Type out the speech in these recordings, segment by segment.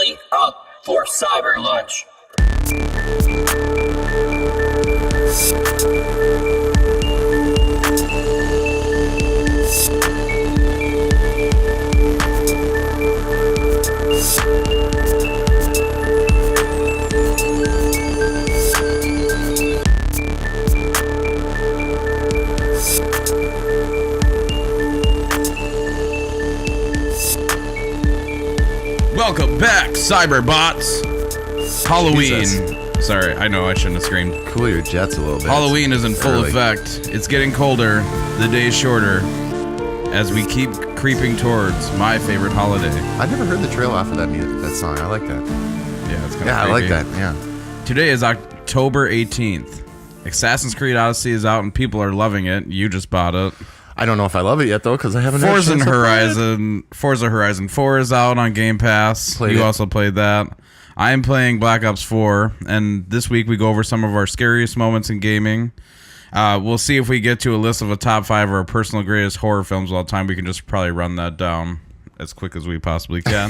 Gearing up for Cyber Lunch. Welcome back, Cyberbots. Halloween. Jesus. Sorry, I know I shouldn't have screamed. Cool your jets a little bit. Halloween is in full early. effect. It's getting colder, the days shorter, as we keep creeping towards my favorite holiday. I never heard the trail off of that song. I like that. Yeah, it's kind of Yeah, I like that. Yeah. Today is October 18th. Assassin's Creed Odyssey is out and people are loving it. You just bought it. I don't know if I love it yet though, because I haven't. Forza actually Horizon 4 is out on Game Pass. Played You it. also played that. I am playing Black Ops 4, and this week we go over some of our scariest moments in gaming. We'll see if we get to a list of a top 5 of our personal greatest horror films of all time. We can just probably run that down as quick as we possibly can.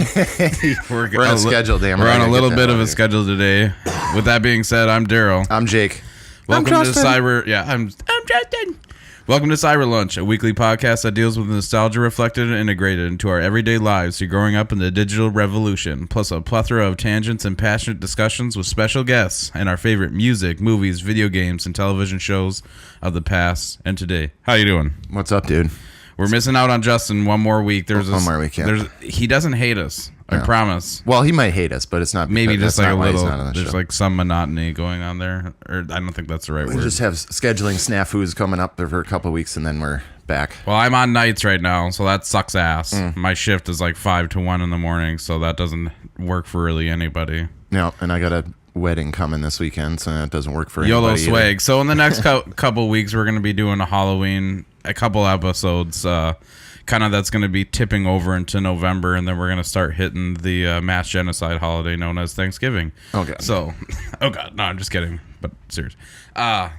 We're on a schedule, damn. We're on a Gotta little get bit that of out a here. schedule today. With that being said, I'm Daryl. I'm Jake. Welcome to Justin. Cyber. Yeah, I'm Justin. Welcome to Cyber Lunch, a weekly podcast that deals with nostalgia reflected and integrated into our everyday lives through growing up in the digital revolution, plus a plethora of tangents and passionate discussions with special guests and our favorite music, movies, video games, and television shows of the past and today. How you doing? What's up, dude? We're missing out on Justin one more week. One more week, yeah. He doesn't hate us. I No. promise. Well, he might hate us, but it's not. Maybe that's just like not a why he's little. not on the There's show. like some monotony going on there, or I don't think that's the right We word. just have scheduling snafus coming up there for a couple of weeks, and then we're back. Well, I'm on nights right now, so that sucks ass. Mm. My shift is like 5 to 1 in the morning, so that doesn't work for really anybody. No, and I got a wedding coming this weekend, so that doesn't work for YOLO anybody either. swag. So in the next couple weeks, we're going to be doing a couple episodes. Kind of that's going to be tipping over into November, and then we're going to start hitting the mass genocide holiday known as Thanksgiving. Oh, God. So, oh god, no, I'm just kidding, but serious. Are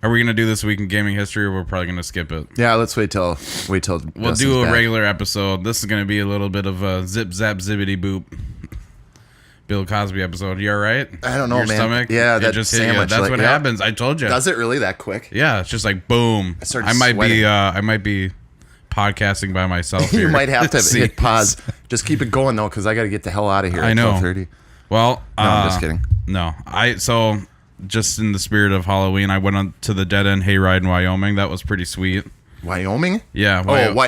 we going to do this week in gaming history, or we're probably going to skip it? Yeah, let's wait till. We'll Justin's do a back. regular episode. This is going to be a little bit of a zip zap zippity boop Bill Cosby episode. You all right? I don't know, Your man. stomach? Yeah, It that just hit you. sandwich, That's like, what yeah. happens. I told you. Does it really that quick? Yeah, it's just like boom. I started I might sweating. be podcasting by myself. You here. might have to See. hit pause. Just keep it going though, because I got to get the hell out of here. I at know. 12:30. Well, No, I'm just kidding. No, so just in the spirit of Halloween, I went on to the Dead End Hayride in Wyoming. That was pretty sweet. Wyoming? Yeah.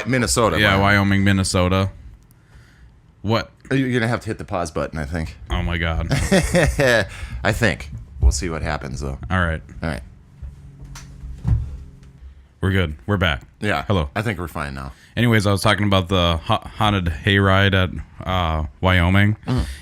Minnesota. Yeah, Wyoming, Minnesota. What? You're gonna have to hit the pause button, I think. Oh my god. I think we'll see what happens though. All right. All right. We're good. We're back. Yeah. Hello. I think we're fine now. Anyways, I was talking about the haunted hayride at Wyoming.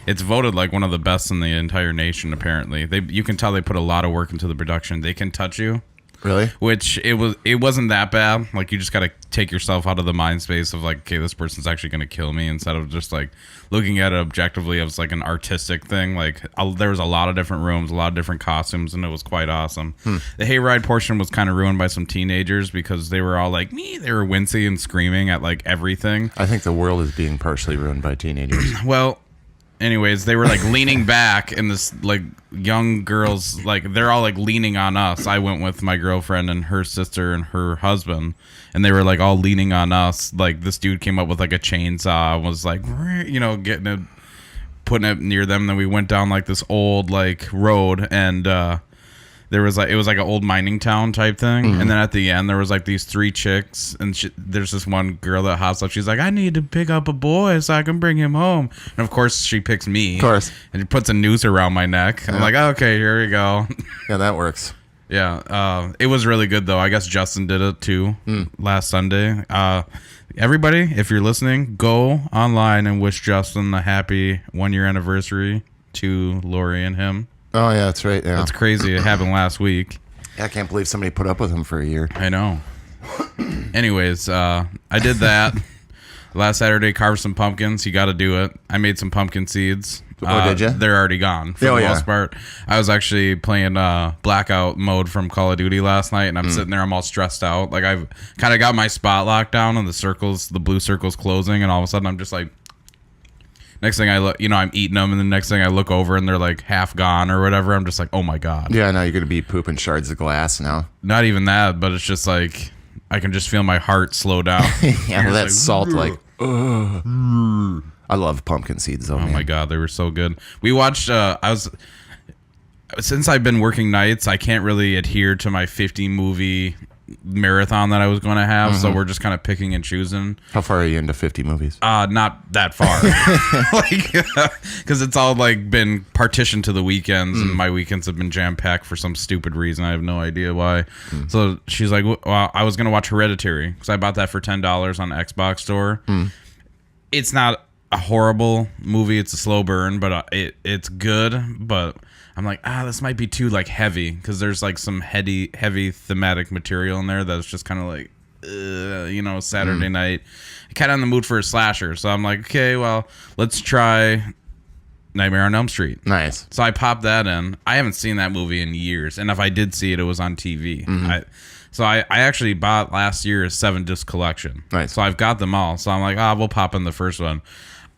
It's voted like one of the best in the entire nation. Apparently, you can tell they put a lot of work into the production. They can touch you, Really? which it wasn't that bad. Like you just got to take yourself out of the mind space of like, okay, this person's actually going to kill me, instead of just like looking at it objectively as like an artistic thing. Like there was a lot of different rooms, a lot of different costumes, and it was quite awesome. The hayride portion was kind of ruined by some teenagers because they were all like me. They were wincy and screaming at like everything. I think the world is being partially ruined by teenagers. Well, anyways, they were like leaning back, and this like young girls, like they're all like leaning on us. I went with my girlfriend and her sister and her husband, and they were like all leaning on us. Like this dude came up with like a chainsaw and was like, getting it, putting it near them. Then we went down like this old like road, and there was like, it was like an old mining town type thing. And then at the end there was like these 3 chicks, and there's this one girl that hops up. She's like, I need to pick up a boy so I can bring him home. And of course she picks me. Of course. And she puts a noose around my neck. I'm like, okay, here we go. Yeah, that works. Yeah. It was really good though. I guess Justin did it too last Sunday. Everybody, if you're listening, go online and wish Justin a happy 1-year anniversary to Lori and him. Oh yeah, that's right. Yeah. That's crazy. It happened last week. I can't believe somebody put up with him for a year. I know. Anyways, I did that. Last Saturday, carved some pumpkins. You got to do it. I made some pumpkin seeds. Oh, did you? They're already gone for the most part. I was actually playing blackout mode from Call of Duty last night, and I'm sitting there. I'm all stressed out. Like I've kind of got my spot locked down, and the blue circle's closing, and all of a sudden I'm just like Next thing I look, I'm eating them, and the next thing I look over and they're like half gone or whatever. I'm just like, oh my God. Yeah, now you're going to be pooping shards of glass now. Not even that, but it's just like I can just feel my heart slow down. Yeah, well, that salt, like, ugh. I love pumpkin seeds, though, man. Oh my God, they were so good. We watched, since I've been working nights, I can't really adhere to my 50 movie marathon that I was going to have, so we're just kind of picking and choosing. How far are you into 50 movies? Not that far. Because it's all like been partitioned to the weekends, and my weekends have been jam-packed for some stupid reason. I have no idea why. So she's like, well, I was going to watch Hereditary, because I bought that for $10 on Xbox Store. It's not a horrible movie. It's a slow burn, but it's good, but I'm like, this might be too like heavy, because there's like some heavy thematic material in there that's just kind of like, Saturday night. Kind of in the mood for a slasher, so I'm like, okay, well, let's try Nightmare on Elm Street. Nice. So I popped that in. I haven't seen that movie in years, and if I did see it, it was on TV. I actually bought last year's 7-disc collection. Nice. So I've got them all. So I'm like, we'll pop in the first one.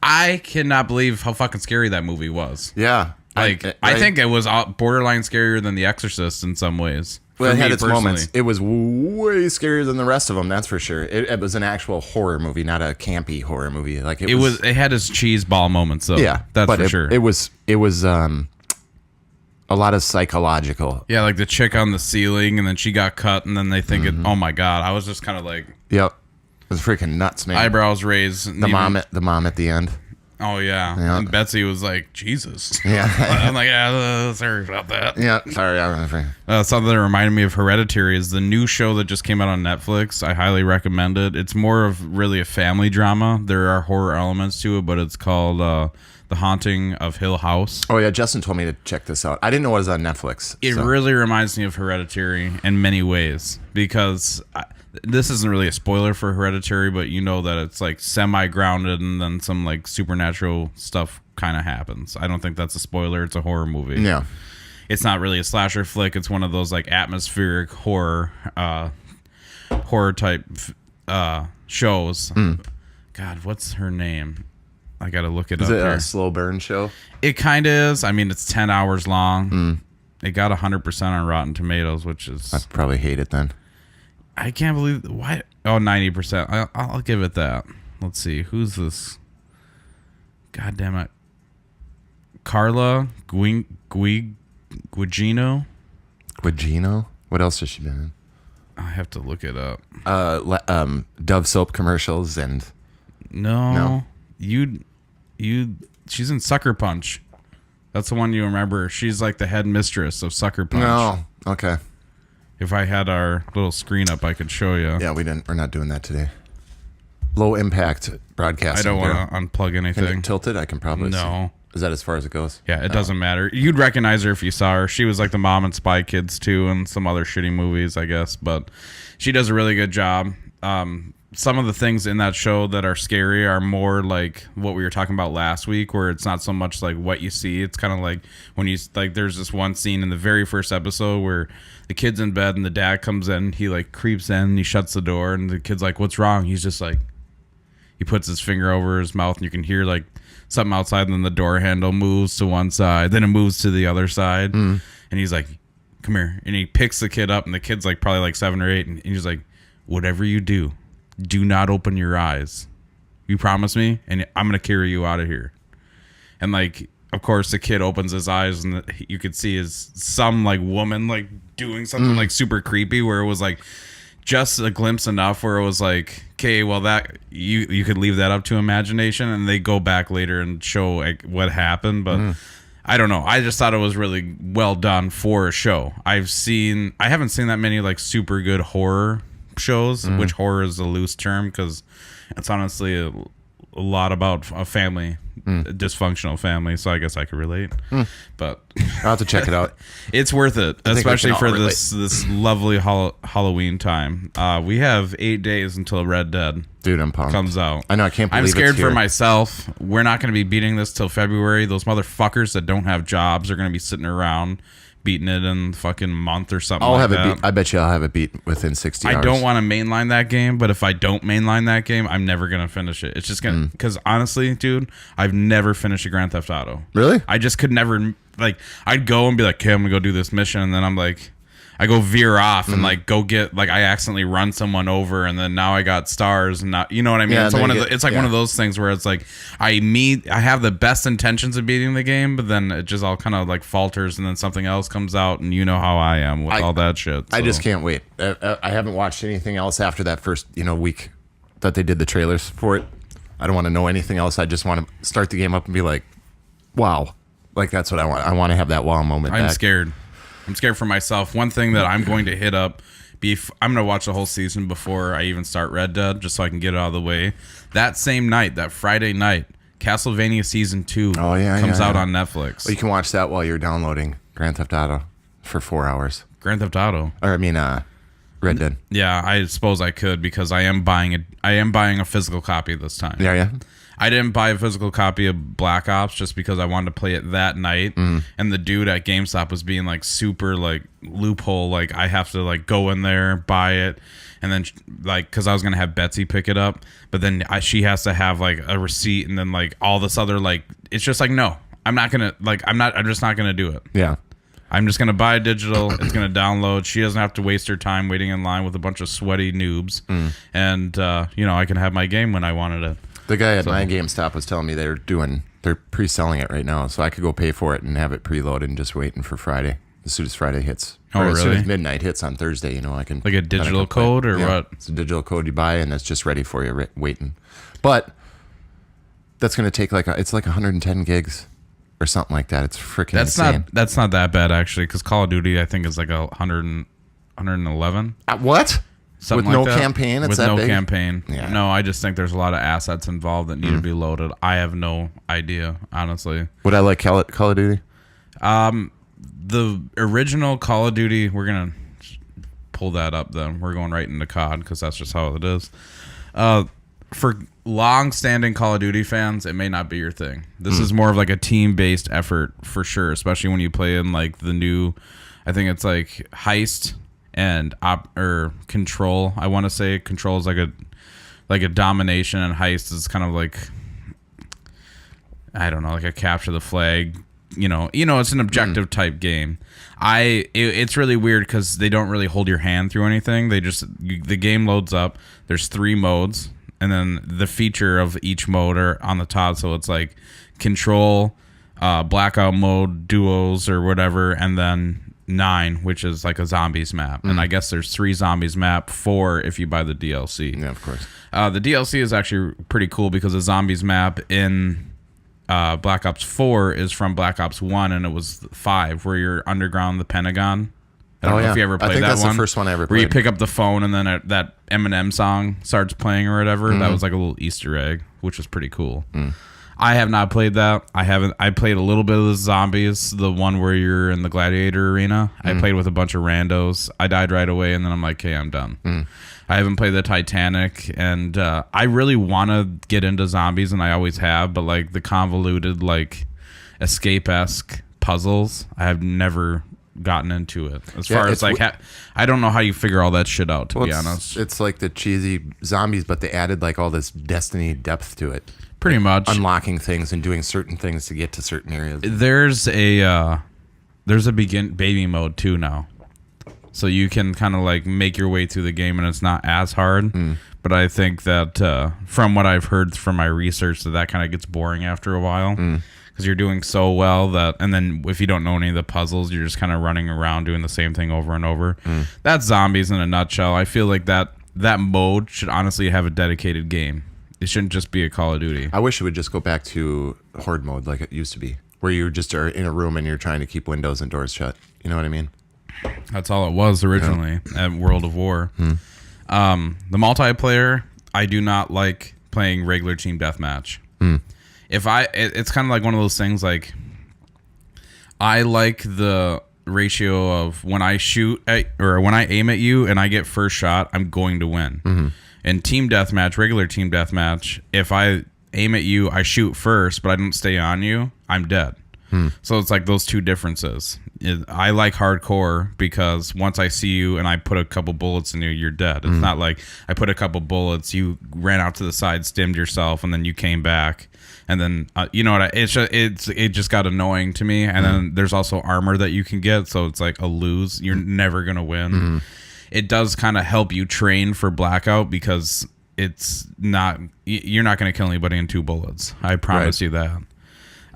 I cannot believe how fucking scary that movie was. Yeah. I think it was borderline scarier than The Exorcist in some ways. Well, it had its moments. It was way scarier than the rest of them, that's for sure. It was an actual horror movie, not a campy horror movie. Like it had its cheese ball moments, though. Yeah, that's for sure. It was a lot of psychological. Yeah, like the chick on the ceiling, and then she got cut, and then they think oh my God. I was just kind of like, yep, it was freaking nuts, man. Eyebrows raised. The mom at the end. Oh yeah. And Betsy was like, Jesus. Yeah. I'm like, sorry about that. Yeah, sorry. Something that reminded me of Hereditary is the new show that just came out on Netflix. I highly recommend it. It's more of really a family drama. There are horror elements to it, but it's called The Haunting of Hill House. Oh yeah, Justin told me to check this out. I didn't know it was on Netflix. It really reminds me of Hereditary in many ways, because this isn't really a spoiler for Hereditary, but you know that it's like semi-grounded, and then some like supernatural stuff kind of happens. I don't think that's a spoiler. It's a horror movie. Yeah. It's not really a slasher flick. It's one of those like atmospheric horror type shows. God, what's her name? I gotta look it up. Is it here. a slow burn show? It kind of is. I mean, it's 10 hours long. It got 100% on Rotten Tomatoes, which is... I probably hate it then. I can't believe... Why? Oh, 90%. I'll give it that. Let's see. Who's this? God damn it. Carla Gugino? Gugino? What else has she been in? I have to look it up. Dove soap commercials and... No. She's in Sucker Punch. That's the one you remember. She's like the head mistress of Sucker Punch. No. Okay. If I had our little screen up, I could show you. Yeah, we're not doing that today. Low impact broadcasting. I don't want to unplug anything. Can you tilt it? I can probably No. See. Is that as far as it goes? Yeah, it doesn't matter. You'd recognize her if you saw her. She was like the mom in Spy Kids 2 and some other shitty movies, I guess. But she does a really good job. Some of the things in that show that are scary are more like what we were talking about last week, where it's not so much like what you see. It's kind of like when you like, there's this one scene in the very first episode where the kid's in bed and the dad comes in, he like creeps in and he shuts the door, and the kid's like, what's wrong? He's just like, he puts his finger over his mouth, and you can hear like something outside, and then the door handle moves to one side, then it moves to the other side, and he's like, come here, and he picks the kid up, and the kid's like probably like 7 or 8, and he's like, whatever you do not open your eyes. You promise me? And I'm going to carry you out of here. And like, of course, the kid opens his eyes, and you could see is some like woman like doing something like super creepy, where it was like just a glimpse enough where it was like, okay, well, that you could leave that up to imagination, and they go back later and show like what happened. But I don't know. I just thought it was really well done for a show. I haven't seen that many like super good horror shows, which horror is a loose term, because it's honestly a lot about a family, a dysfunctional family, so I guess I could relate. But I'll have to check it out. It's worth it, especially for this lovely Halloween time. We have 8 days until Red Dead Dude, I'm pumped. comes out. I know, I can't believe I'm scared it's here. for myself. We're not going to be beating this till February. Those motherfuckers that don't have jobs are going to be sitting around beaten it in fucking month or something. I'll like have that. it beat. I bet you I'll have it beat within 60 hours. I don't want to mainline that game, but if I don't mainline that game, I'm never gonna finish it. It's just gonna because honestly, dude, I've never finished a Grand Theft Auto. Really? I just could never like. I'd go and be like, okay, I'm gonna go do this mission, and then I'm like, I go veer off and like go get like I accidentally run someone over, and then now I got stars, and not, you know what I mean? Yeah, it's like one of those things where it's like I have the best intentions of beating the game, but then it just all kind of like falters, and then something else comes out, and you know how I am with all that shit. I so. just can't wait. I haven't watched anything else after that first week that they did the trailers for it. I don't want to know anything else. I just want to start the game up and be like, wow, like that's what I want. I want to have that wow moment. I'm back. scared. I'm scared for myself. One thing that I'm going to hit up, I'm going to watch the whole season before I even start Red Dead, just so I can get it out of the way. That same night, that Friday night, Castlevania Season 2 comes out on Netflix. Well, you can watch that while you're downloading Grand Theft Auto for 4 hours. Grand Theft Auto. Or I mean, Red Dead. Yeah, I suppose I could because I am buying a physical copy this time. Yeah. I didn't buy a physical copy of Black Ops just because I wanted to play it that night. And the dude at GameStop was being like super like loophole. Like I have to like go in there, buy it. And then like, cause I was going to have Betsy pick it up, but then she has to have like a receipt and then like all this other, like, it's just like, no, I'm just not going to do it. Yeah. I'm just going to buy a digital. It's going to download. She doesn't have to waste her time waiting in line with a bunch of sweaty noobs. And, I can have my game when I wanted it. The guy at my GameStop was telling me they're pre-selling it right now, so I could go pay for it and have it preloaded and just waiting for Friday. As soon as Friday hits. Oh, really? As soon as midnight hits on Thursday, I can... Like a digital code or what? It's a digital code you buy, and it's just ready for you, waiting. But that's going to take it's like 110 gigs or something like that. It's freaking insane. That's not that bad, actually, because Call of Duty, I think, is like 111. What? Something with no like that. campaign? With no campaign. Yeah. No, I just think there's a lot of assets involved that need to be loaded. I have no idea, honestly. Would I like Call of Duty? The original Call of Duty, we're going to pull that up then. We're going right into COD because that's just how it is. For long-standing Call of Duty fans, it may not be your thing. This is more of like a team-based effort for sure, especially when you play in like the new, I think it's like Heist and Control. I want to say Control is like a domination, and Heist is kind of like, I don't know, like a capture the flag. It's an objective type game. It's really weird because they don't really hold your hand through anything. The game loads up. There's 3 modes, and then the feature of each mode are on the top. So it's like Control, Blackout mode, duos or whatever, and then 9, which is like a zombies map. And I guess there's 3 zombies map, 4 if you buy the DLC. Yeah, of course. The DLC is actually pretty cool because the zombies map in Black Ops 4 is from Black Ops 1, and it was 5 where you're underground the Pentagon. I don't know if you ever played that one. I think that's the first one I ever played. Where you pick up the phone and then that Eminem song starts playing or whatever. That was like a little Easter egg, which was pretty cool. I have not played that. I played a little bit of the zombies, the one where you're in the gladiator arena. I played with a bunch of randos. I died right away, and then I'm like, okay, I'm done. I haven't played the Titanic, and I really want to get into zombies, and I always have, but like the convoluted, like escape-esque puzzles, I have never gotten into it. As far as like, I don't know how you figure all that shit out, to be honest. It's like the cheesy zombies, but they added like all this Destiny depth to it. Pretty much. Unlocking things and doing certain things to get to certain areas. There's a baby mode too now. So you can kind of like make your way through the game, and it's not as hard. But I think that from what I've heard from my research, that kind of gets boring after a while because you're doing so well and then if you don't know any of the puzzles, you're just kind of running around doing the same thing over and over. That's zombies in a nutshell. I feel like that mode should honestly have a dedicated game. It shouldn't just be a Call of Duty. I wish it would just go back to horde mode like it used to be, where you just are in a room and you're trying to keep windows and doors shut. You know what I mean? That's all it was originally at World of War. The multiplayer, I do not like playing regular team deathmatch. It's kind of like one of those things. Like, I like the ratio of when I shoot when I aim at you and I get first shot, I'm going to win. And team deathmatch, regular team deathmatch, if I aim at you, I shoot first, but I don't stay on you, I'm dead. So it's like those two differences. I like hardcore because once I see you and I put a couple bullets in you, you're dead. It's not like I put a couple bullets, you ran out to the side, stimmed yourself, and then you came back. And then you know what? It just got annoying to me. And then there's also armor that you can get, so it's like a lose. You're never gonna win. It does kind of help you train for Blackout because it's not you're not gonna kill anybody in 2 bullets. I promise you that.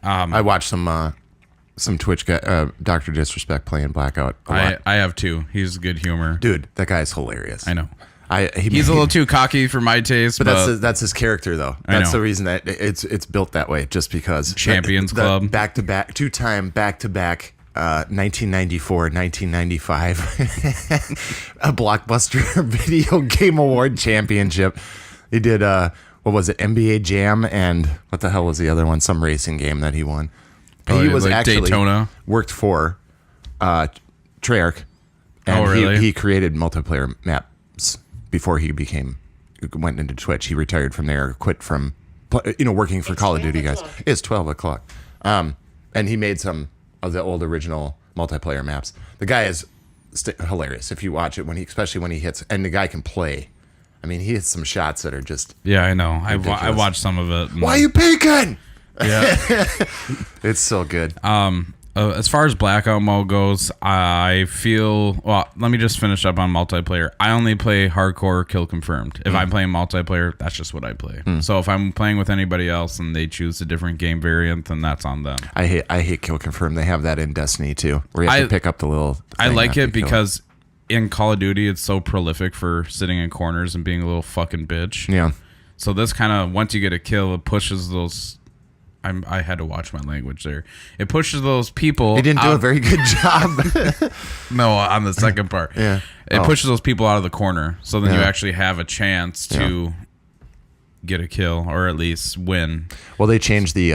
I watched some Twitch guy, Dr. Disrespect playing Blackout a lot. I have 2. He's good humor, Dude, that guy's hilarious. I know. He's a little too cocky for my taste, but that's his character though. That's the reason that it's built that way. Just because Champions Club, back to back, 2-time back to back. 1994, 1995, a Blockbuster Video Game Award Championship. He did what was it, NBA Jam, and what the hell was the other one? Some racing game that he won. He was like actually Daytona. Worked for Treyarch, and really? he created multiplayer maps before he went into Twitch. He retired from there, quit from working for Call of Duty guys. It's 12 o'clock, and he made some of the old original multiplayer maps. The guy is hilarious if you watch it especially when he hits, and the guy can play. I mean, he hits some shots that are just I know. I watched some of it. Why are you peeking? Yeah, it's so good. as far as Blackout mode goes, I feel let me just finish up on multiplayer. I only play hardcore kill confirmed. If I'm playing multiplayer, that's just what I play. So if I'm playing with anybody else and they choose a different game variant, then that's on them. I hate kill confirmed. They have that in Destiny too, where you have to pick up the little I thing like after it you kill. because in Call of Duty it's so prolific for sitting in corners and being a little fucking bitch. Yeah. So this kind of, once you get a kill, it pushes those. I had to watch my language there. It pushes those people. He didn't do a very good job. No, on the second part. Yeah. It pushes those people out of the corner. So then you Yeah. actually have a chance to get a kill or at least win. Well, they changed the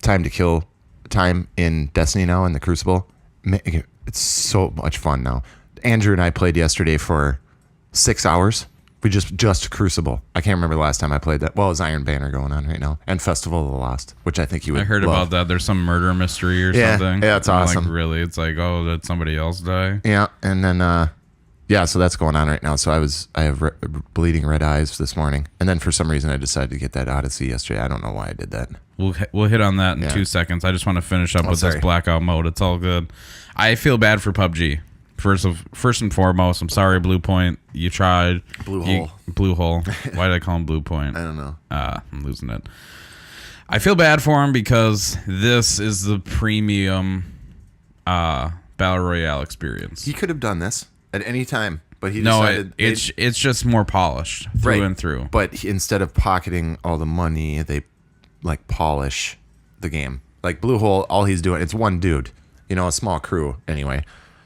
time to kill time in Destiny now in the Crucible. It's so much fun now. Andrew and I played yesterday for 6 hours. We just Crucible. I can't remember the last time I played that. Well, it's Iron Banner going on right now, and Festival of the Lost, which I think you would. I heard love. about that. There's some murder mystery or something. Yeah, it's And awesome. Like, really, it's like, oh, did somebody else die? Yeah, and then so that's going on right now. So I have bleeding red eyes this morning, and then for some reason I decided to get that Odyssey yesterday. I don't know why I did that. We'll hit on that in 2 seconds. I just want to finish up with sorry. this Blackout mode. It's all good. I feel bad for PUBG. First and foremost, I'm sorry, Blue Point. You tried. Blue Hole. Blue Hole. Why did I call him Blue Point? I don't know. I'm losing it. I feel bad for him because this is the premium Battle Royale experience. He could have done this at any time, but he No, decided it's just more polished through and through. But instead of pocketing all the money, they like polish the game. Like Blue Hole, all he's doing, it's one dude, a small crew anyway.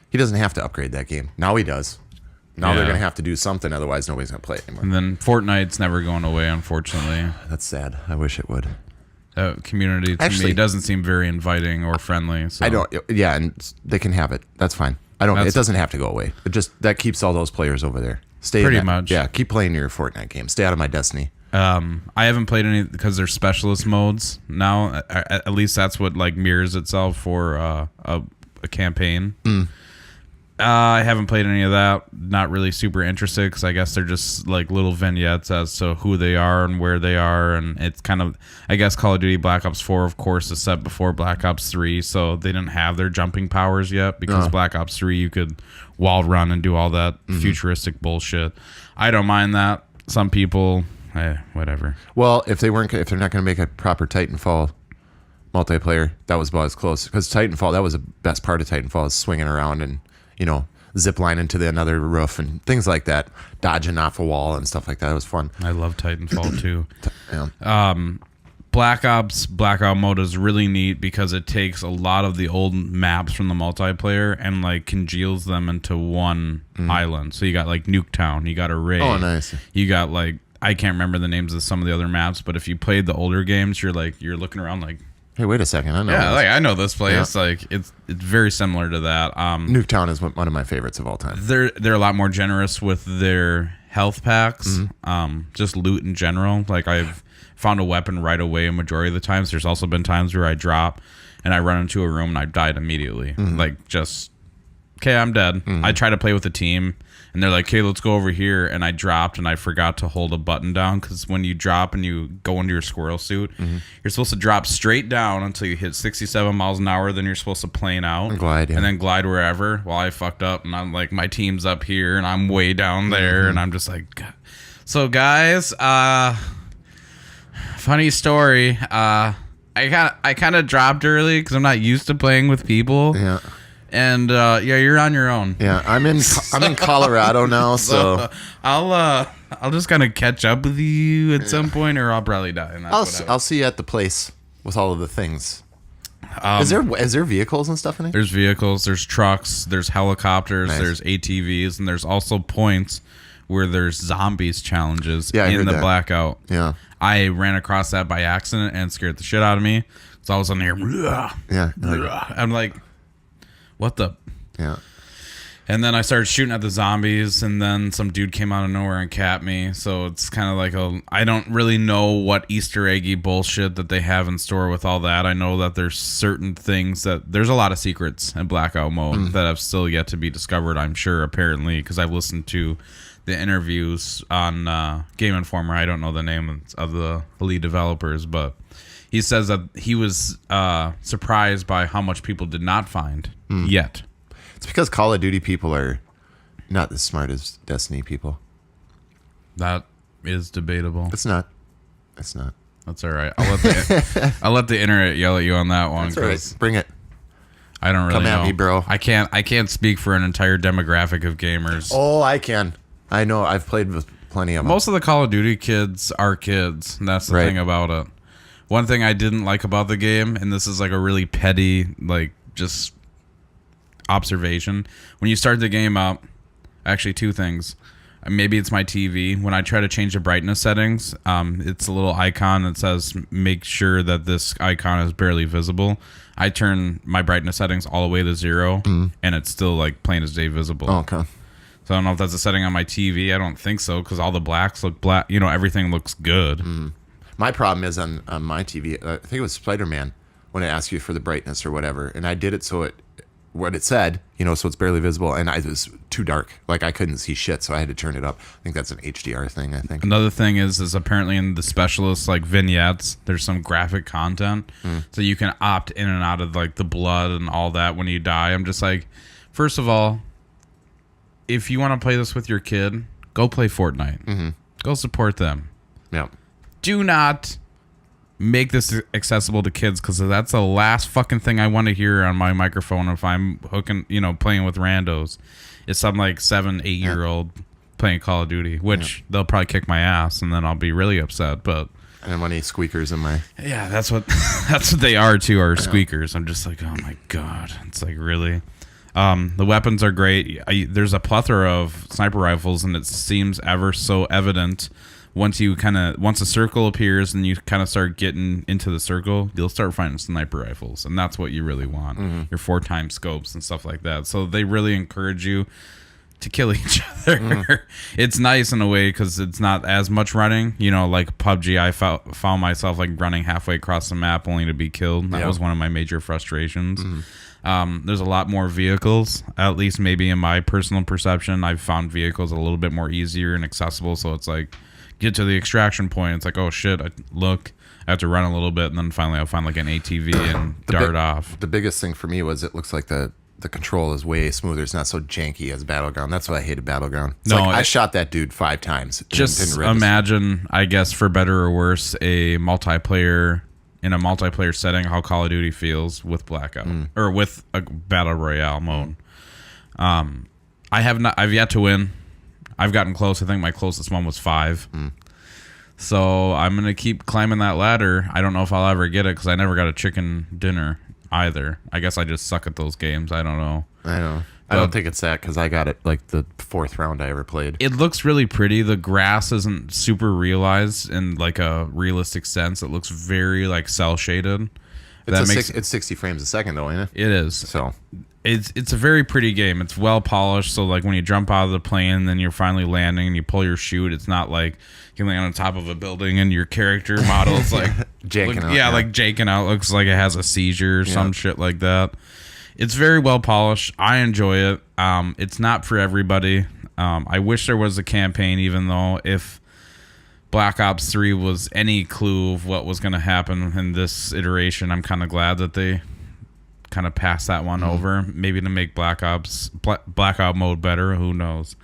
He doesn't have to upgrade that game. Now he does. Now they're going to have to do something, otherwise nobody's going to play it anymore. And then Fortnite's never going away, unfortunately. That's sad. I wish it would. Community to me doesn't seem very inviting or friendly. So. I don't. Yeah, and they can have it. That's fine. It doesn't have to go away. It just that keeps all those players over there. Stay pretty in that, much. Yeah, keep playing your Fortnite game. Stay out of my Destiny. I haven't played any because there's specialist modes now. At least that's what like mirrors itself for a campaign. I haven't played any of that. Not really super interested because I guess they're just like little vignettes as to who they are and where they are, and it's kind of, I guess Call of Duty Black Ops 4, of course, is set before Black Ops 3, so they didn't have their jumping powers yet because Black Ops 3 you could wall run and do all that futuristic bullshit. I don't mind that. Some people, whatever. Well, if they're not going to make a proper Titanfall multiplayer, that was about as close. Because Titanfall, that was the best part of Titanfall, is swinging around and zip line into another roof and things like that, dodging off a wall and stuff like that. It was fun. I love Titanfall too. Yeah. Black Ops Blackout mode is really neat because it takes a lot of the old maps from the multiplayer and like congeals them into one island. So you got like Nuketown, you got Array. Oh, nice. You got like, I can't remember the names of some of the other maps, but if you played the older games, you're looking around like, Hey, wait a second. I know. yeah, this. like I know this place. Yeah. Like it's very similar to that. Nuketown is one of my favorites of all time. They're a lot more generous with their health packs, just loot in general. Like I've found a weapon right away a majority of the times. There's also been times where I drop and I run into a room and I died immediately. Like, just, okay, I'm dead. I try to play with the team, and they're like, okay, let's go over here. And I dropped, and I forgot to hold a button down, because when you drop and you go into your squirrel suit, you're supposed to drop straight down until you hit 67 miles an hour. Then you're supposed to plane out And glide, yeah. and then glide wherever. Well, I fucked up, and I'm like, my team's up here, and I'm way down there, and I'm just like, God. So guys, funny story. I kind of dropped early because I'm not used to playing with people. Yeah. And yeah, you're on your own. Yeah, I'm in Colorado now, so I'll just kind of catch up with you at some point, or I'll probably die. And I'll see you at the place with all of the things. Is there vehicles and stuff in it? There's vehicles, there's trucks, there's helicopters, Nice. there's ATVs, and there's also points where there's zombies challenges Yeah, I in heard the that. blackout. Yeah. I ran across that by accident and scared the shit out of me. So I was on here. Yeah. I'm like, what the? Yeah. And then I started shooting at the zombies, and then some dude came out of nowhere and capped me. So it's kind of like I don't really know what Easter eggy bullshit that they have in store with all that. I know that there's certain things there's a lot of secrets in blackout mode that have still yet to be discovered, I'm sure, apparently, because I've listened to the interviews on Game Informer. I don't know the name of the lead developers, but he says that he was surprised by how much people did not find yet. It's because Call of Duty people are not as smart as Destiny people. That is debatable. It's not. It's not. That's all right. I'll let the internet yell at you on that one. That's all right. Bring it. I don't really Come know. at me, bro. I can't speak for an entire demographic of gamers. Oh, I can. I know. I've played with plenty of them. Most of the Call of Duty kids are kids. And that's the Right. thing about it. One thing I didn't like about the game, and this is like a really petty, like, just observation. When you start the game up, actually two things. Maybe it's my TV. When I try to change the brightness settings, it's a little icon that says make sure that this icon is barely visible. I turn my brightness settings all the way to 0, and it's still like plain as day visible. Oh, okay. So I don't know if that's a setting on my TV. I don't think so, because all the blacks look black. You know, everything looks good. My problem is on my TV. I think it was Spider-Man when it asked you for the brightness or whatever, and I did it so what it said, so it's barely visible, and it was too dark. Like I couldn't see shit, so I had to turn it up. I think that's an HDR thing. I think. Another thing is apparently in the specialist like vignettes, there's some graphic content, so you can opt in and out of like the blood and all that when you die. I'm just like, first of all, if you want to play this with your kid, go play Fortnite. Go support them. Yeah. Do not make this accessible to kids, because that's the last fucking thing I want to hear on my microphone if I'm hooking, playing with randos. It's some like 7-8 year old playing Call of Duty, which they'll probably kick my ass, and then I'll be really upset. But I don't want any squeakers in my. yeah, that's what they are too. Are squeakers. I'm just like, oh my god, it's like really. The weapons are great. There's a plethora of sniper rifles, and it seems ever so evident. Once a circle appears and you kind of start getting into the circle, you'll start finding sniper rifles, and that's what you really want. Your 4x scopes and stuff like that. So they really encourage you to kill each other. It's nice in a way because it's not as much running. Like PUBG, I found myself like running halfway across the map only to be killed. That was one of my major frustrations. There's a lot more vehicles, at least maybe in my personal perception. I've found vehicles a little bit more easier and accessible, so it's like get to the extraction point, it's like, oh shit, I have to run a little bit, and then finally I'll find like an ATV and dart off. The biggest thing for me was it looks like the control is way smoother. It's not so janky as Battleground. That's why I hated Battleground. I shot that dude 5 times. Just imagine, I guess, for better or worse, in a multiplayer setting, how Call of Duty feels with Blackout or with a battle royale mode. I've yet to win. I've gotten close. I think my closest one was 5. So I'm going to keep climbing that ladder. I don't know if I'll ever get it because I never got a chicken dinner either. I guess I just suck at those games. I don't know. I know. I don't think it's that because I got it like the 4th round I ever played. It looks really pretty. The grass isn't super realized in like a realistic sense. It looks very like cell shaded. It's 60 frames a second though, ain't it? It is. So It's a very pretty game. It's well polished. So like when you jump out of the plane, then you're finally landing and you pull your chute. It's not like you land on top of a building and your character model's like Janking out, like janking out. Looks like it has a seizure or some shit like that. It's very well polished. I enjoy it. It's not for everybody. I wish there was a campaign, even though if Black Ops 3 was any clue of what was going to happen in this iteration, I'm kind of glad that they kind of passed that one over. Maybe to make Black Ops mode better. Who knows?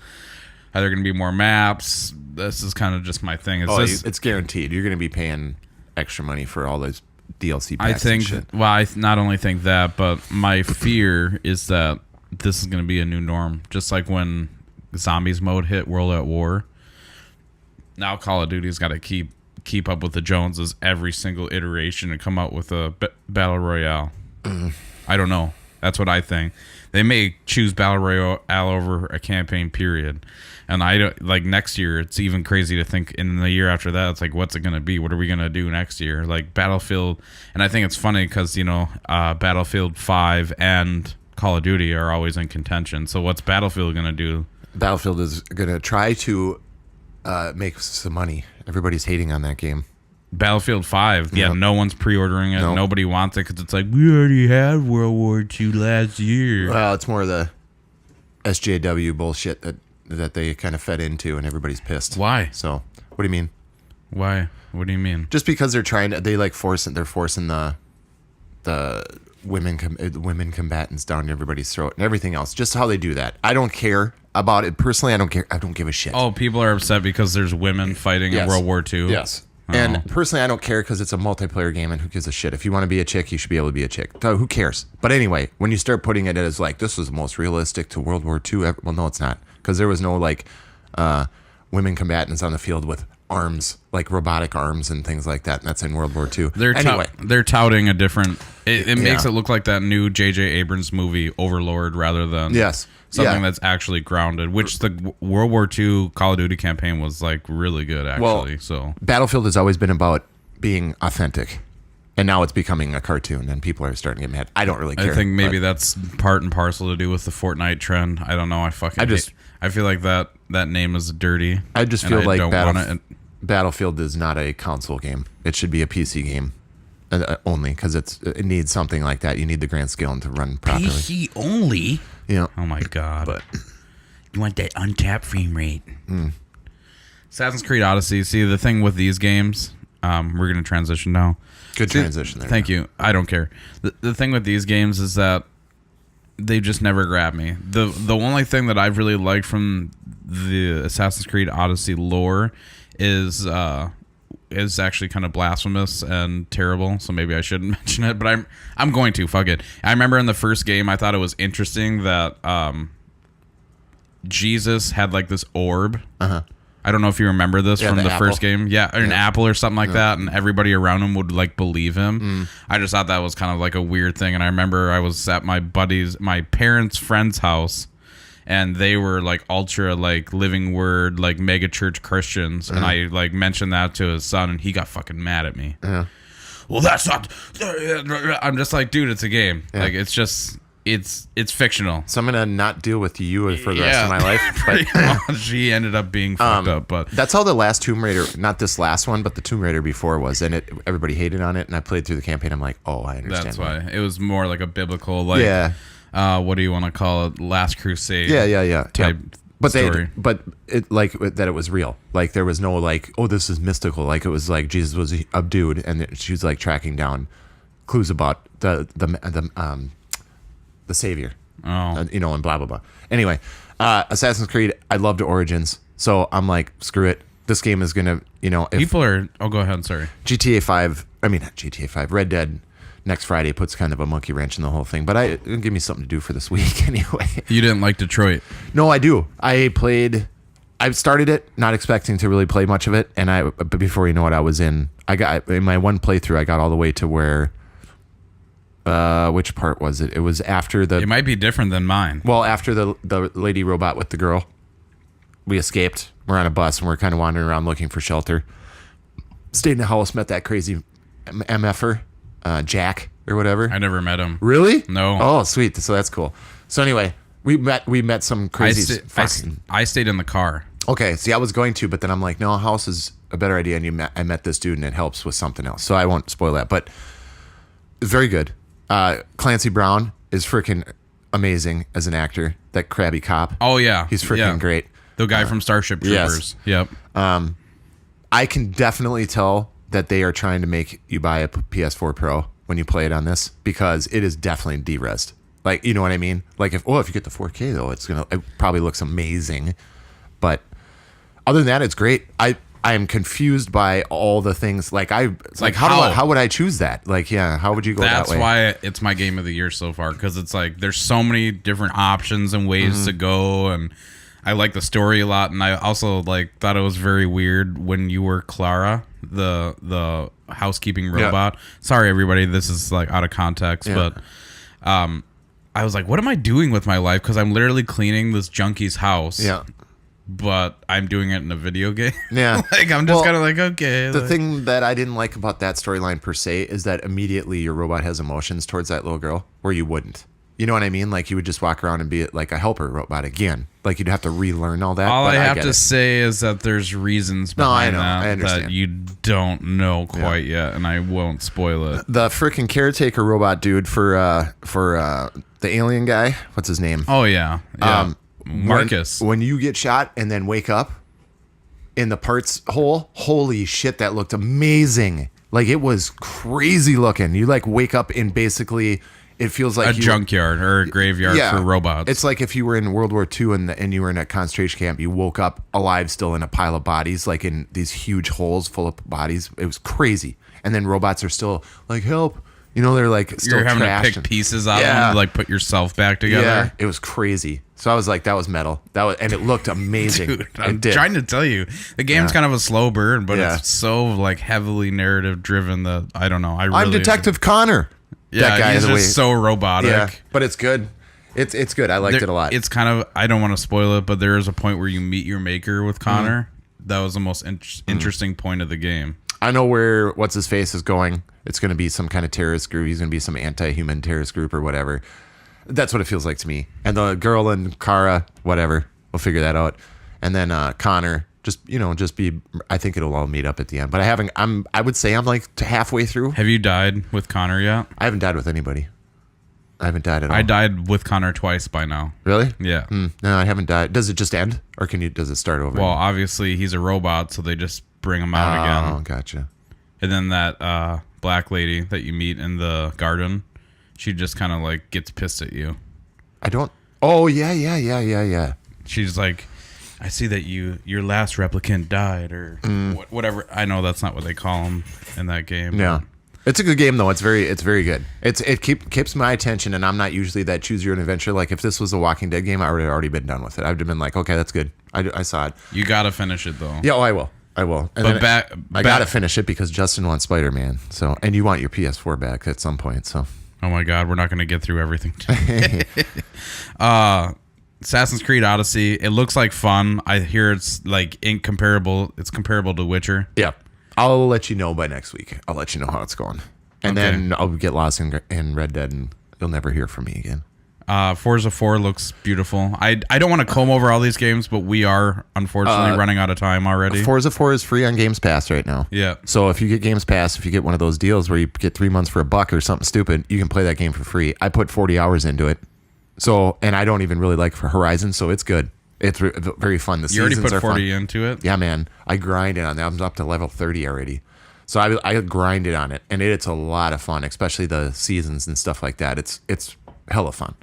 Are there going to be more maps? This is kind of just my thing. It's guaranteed. You're going to be paying extra money for all those DLC packs. I think. And shit. Well, I not only think that, but my fear is that this is going to be a new norm. Just like when Zombies mode hit World at War. Now Call of Duty's got to keep up with the Joneses every single iteration and come out with a battle royale. I don't know. That's what I think. They may choose battle royale over a campaign period, and I don't like next year. It's even crazy to think in the year after that. It's like, what's it gonna be? What are we gonna do next year? Like Battlefield, and I think it's funny because Battlefield 5 and Call of Duty are always in contention. So what's Battlefield gonna do? Battlefield is gonna try to make some money. Everybody's hating on that game. Battlefield 5, yeah, Yep. No one's pre-ordering it. Nope. Nobody wants it because it's like, we already had World War II last year. Well, it's more the SJW bullshit that they kind of fed into, and everybody's pissed. Why? So, what do you mean? Why? What do you mean? Just because they're forcing the women combatants down everybody's throat and everything else. Just how they do that. I don't care about it personally. I don't care. I don't give a shit. Oh, people are upset because there's women fighting in Yes. World War II? Yes. Oh. And personally, I don't care because it's a multiplayer game, and who gives a shit? If you want to be a chick, you should be able to be a chick. So who cares? But anyway, when you start putting it as like, this was the most realistic to World War II ever, well, no, it's not. Because there was no like women combatants on the field with arms, like robotic arms and things like that. And that's in World War II. They're touting a different... It makes Yeah. it look like that new J.J. Abrams movie, Overlord, rather than... Yes. Something Yeah. that's actually grounded, which the World War II Call of Duty campaign was like really good, actually. So Battlefield has always been about being authentic, and now it's becoming a cartoon, and people are starting to get mad. I don't really care. I think maybe but that's part and parcel to do with the Fortnite trend. I don't know. I feel like that name is dirty. I just and feel I like don't want it. Battlefield is not a console game. It should be a PC game only, because it needs something like that. You need the grand scale to run properly. PC only. You know, Oh my god! but You want that untapped frame rate. Assassin's Creed Odyssey. See, the thing with these games, we're going to transition now. good transition there. Thank you. I don't care. The thing with these games is that they just never grab me. The only thing that I've really liked from the Assassin's Creed Odyssey lore is actually kind of blasphemous and terrible, so maybe I shouldn't mention it, but I'm going to. Fuck it. I remember in the first game I thought it was interesting that Jesus had like this orb. I don't know if you remember this from the first game. Yeah, or an apple or something like that, and everybody around him would like believe him. I just thought that was kind of like a weird thing, and I remember I was at my parents' friend's house, and they were like ultra like living word like mega church Christians, and I like mentioned that to his son, and he got fucking mad at me. Well, that's not. I'm just like, dude, it's a game. Like it's just it's fictional. So I'm gonna not deal with you for the rest of my life. Pretty much, he ended up being fucked up, but That's how the last Tomb Raider, not this last one, but the Tomb Raider before was, and everybody hated on it, and I played through the campaign. I'm like, oh, I understand. that's why it was more like a biblical, like, what do you want to call it? Last Crusade. Type But story. it was real. Like there was no like, oh, this is mystical. Like it was like Jesus was subdued, and she was like tracking down clues about the Savior. And blah blah blah. Anyway, Assassin's Creed. I loved Origins, so I'm like, screw it. This game is gonna, if People are. Oh, go ahead. Sorry. GTA 5. I mean, not GTA 5. Red Dead next Friday puts kind of a monkey wrench in the whole thing. But it'll give me something to do for this week anyway. You didn't like Detroit. No, I do. I started it not expecting to really play much of it, but before you know it, I was in my one playthrough. I got all the way to where. Which part was it? It was after It might be different than mine. Well, after the lady robot with the girl, we escaped. We're on a bus and we're kind of wandering around looking for shelter. Stayed in the house, met that crazy MFer, Jack or whatever. I never met him. Really? No. Oh, sweet. So that's cool. So anyway, we met some crazy. I stayed in the car. Okay, see, I was going to, but then I'm like, no, house is a better idea. And I met this dude, and it helps with something else. So I won't spoil that, but it's very good. Clancy Brown is freaking amazing as an actor. That crabby cop. Oh yeah, He's freaking great. The guy from Starship Troopers. Yes. Yep. I can definitely tell that they are trying to make you buy a PS4 Pro when you play it on this, because it is definitely de-resed. Like, you know what I mean? Like, if you get the 4K though, it probably looks amazing. But other than that, it's great. I am confused by all the things. Like, how would I choose that? Like, yeah, how would you go that way? That's why it's my game of the year so far, because it's like there's so many different options and ways to go, and I like the story a lot. And I also thought it was very weird when you were Clara, the housekeeping robot. Yeah. Sorry, everybody, this is out of context, but I was like, what am I doing with my life? Because I'm literally cleaning this junkie's house. Yeah. But I'm doing it in a video game. Yeah. I'm just kind of okay. The thing that I didn't like about that storyline per se is that immediately your robot has emotions towards that little girl where you wouldn't. You know what I mean? Like, you would just walk around and be like a helper robot again. Like, you'd have to relearn all that. All I have to say is that there's reasons behind that you don't know quite yet, and I won't spoil it. The freaking caretaker robot dude for the alien guy, what's his name? Oh, yeah. Marcus. When you get shot and then wake up in the parts hole, holy shit, that looked amazing. Like, it was crazy looking. You wake up in basically, it feels like a junkyard or a graveyard for robots. It's like if you were in World War II and you were in a concentration camp, you woke up alive still in a pile of bodies, like in these huge holes full of bodies. It was crazy. And then robots are still like, help. You know, they're still you're having to pick pieces out of them to put yourself back together. Yeah, it was crazy. So I was like, that was metal. And it looked amazing. Dude, I'm trying to tell you, the game's kind of a slow burn, but it's so heavily narrative driven that I don't know. I'm Detective Connor. Yeah, that guy he's just so robotic. Yeah, but it's good. It's good. I liked it a lot. It's kind of, I don't want to spoil it, but there is a point where you meet your maker with Connor. That was the most interesting point of the game. I know where what's his face is going. It's going to be some kind of terrorist group. He's going to be some anti-human terrorist group or whatever. That's what it feels like to me. And the girl and Kara, whatever, we'll figure that out. And then Connor, I think it'll all meet up at the end. But I would say I'm halfway through. Have you died with Connor yet? I haven't died with anybody. I haven't died at all. I died with Connor twice by now. Really? Yeah. No, I haven't died. Does it just end, or does it start over? Well, obviously he's a robot, so they just bring him out again. Oh, gotcha. And then that black lady that you meet in the garden, she just kind of gets pissed at you. I don't. Oh yeah. She's like, I see that your last replicant died, or whatever. I know that's not what they call them in that game. Yeah. It's a good game though. It's very good. It keeps my attention, and I'm not usually that choose your own adventure. Like, if this was a Walking Dead game, I would have already been done with it. I'd have been like, okay, that's good. I saw it. You gotta finish it though. Yeah, I will. And but I gotta finish it because Justin wants Spider-Man. So, and you want your PS4 back at some point. So. Oh my God, we're not gonna get through everything. Assassin's Creed Odyssey. It looks like fun. I hear it's incomparable. It's comparable to Witcher. Yeah. I'll let you know by next week. I'll let you know how it's going. And then I'll get lost in Red Dead, and you'll never hear from me again. Forza 4 looks beautiful. I don't want to comb over all these games, but we are unfortunately running out of time already. Forza 4 is free on Games Pass right now. Yeah. So if you get Games Pass, if you get one of those deals where you get 3 months for $1 or something stupid, you can play that game for free. I put 40 hours into it. So, and I don't even really like Horizon, so it's good. It's very fun. The you already seasons put are 40 fun. into it? Yeah, man. I grinded on that. I'm up to level 30 already. So I grinded on it, and it's a lot of fun, especially the seasons and stuff like that. It's hella fun.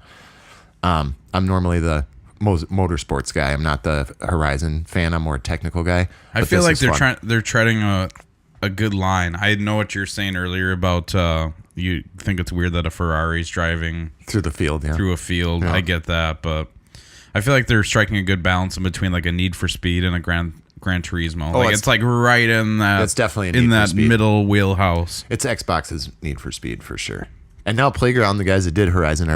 I'm normally the motorsports guy. I'm not the Horizon fan. I'm more a technical guy. I feel like they're treading a good line. I know what you're saying earlier about you think it's weird that a Ferrari's driving through the field. Yeah. Through a field. Yeah. I get that, but I feel like they're striking a good balance in between a Need for Speed and a Gran Turismo. It's right in that. It's definitely in that middle wheelhouse. It's Xbox's Need for Speed for sure. And now Playground, the guys that did Horizon,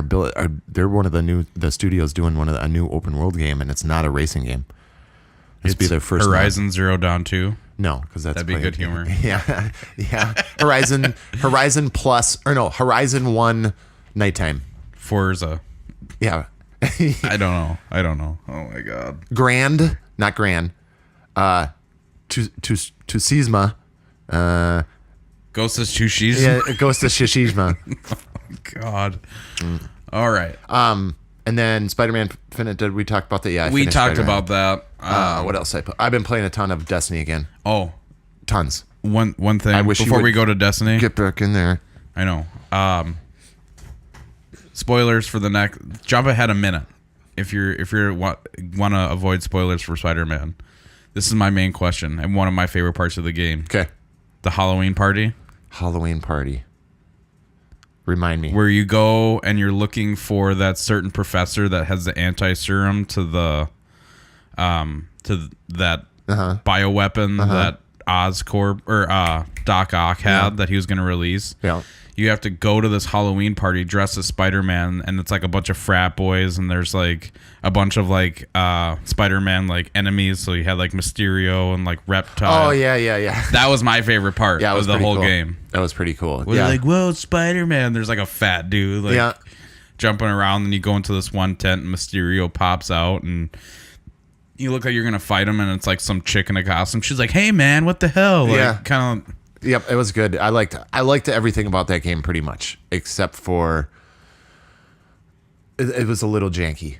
they're one of the studios doing a new open world game, and it's not a racing game. This be their first Horizon Zero Dawn 2. No, because that'd be good humor. Yeah, yeah. Horizon Plus, or no, Horizon 1 nighttime. Forza. Yeah. I don't know. Oh my god. Not Grand. To Sisma. Ghost of Tsushima. Yeah, Ghost of Tsushima. God. All right. And then Spider-Man Infinite. We talked about that. Yeah, we talked Spider-Man. about that. What else? I've been playing a ton of Destiny again. Oh, Tons. one thing. I wish you before would we go to Destiny. Get back in there. I know. Spoilers for the next. Jump ahead a minute if you want to avoid spoilers for Spider-Man. This is my main question and one of my favorite parts of the game. Okay. The Halloween party. Halloween party. Remind me. Where you go and you're looking for that certain professor that has the anti-serum to the that bioweapon that Oscorp or Doc Ock had that he was going to release. Yeah. You have to go to this Halloween party dressed as Spider-Man, and it's like a bunch of frat boys, and there's like a bunch of like Spider-Man like enemies. So you had like Mysterio and like Reptile. Oh yeah. That was my favorite part of the whole game. That was pretty cool. Where they're like, whoa, it's Spider-Man. There's like a fat dude like jumping around, and you go into this one tent, and Mysterio pops out, and you look like you're gonna fight him, and it's like some chick in a costume. She's like, hey man, what the hell? Like, kind of. Yep, it was good. I liked everything about that game pretty much, except for it was a little janky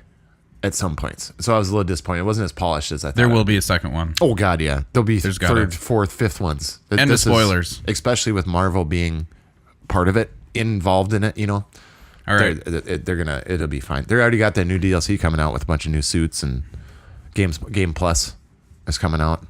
at some points. So I was a little disappointed. It wasn't as polished as I thought. There will be a second one. Oh god, yeah. There'll be There's third, fourth, fifth ones. And the spoilers. Especially with Marvel being part of it, involved in it, you know. All right. It'll be fine. They already got that new DLC coming out with a bunch of new suits, and Game Plus is coming out.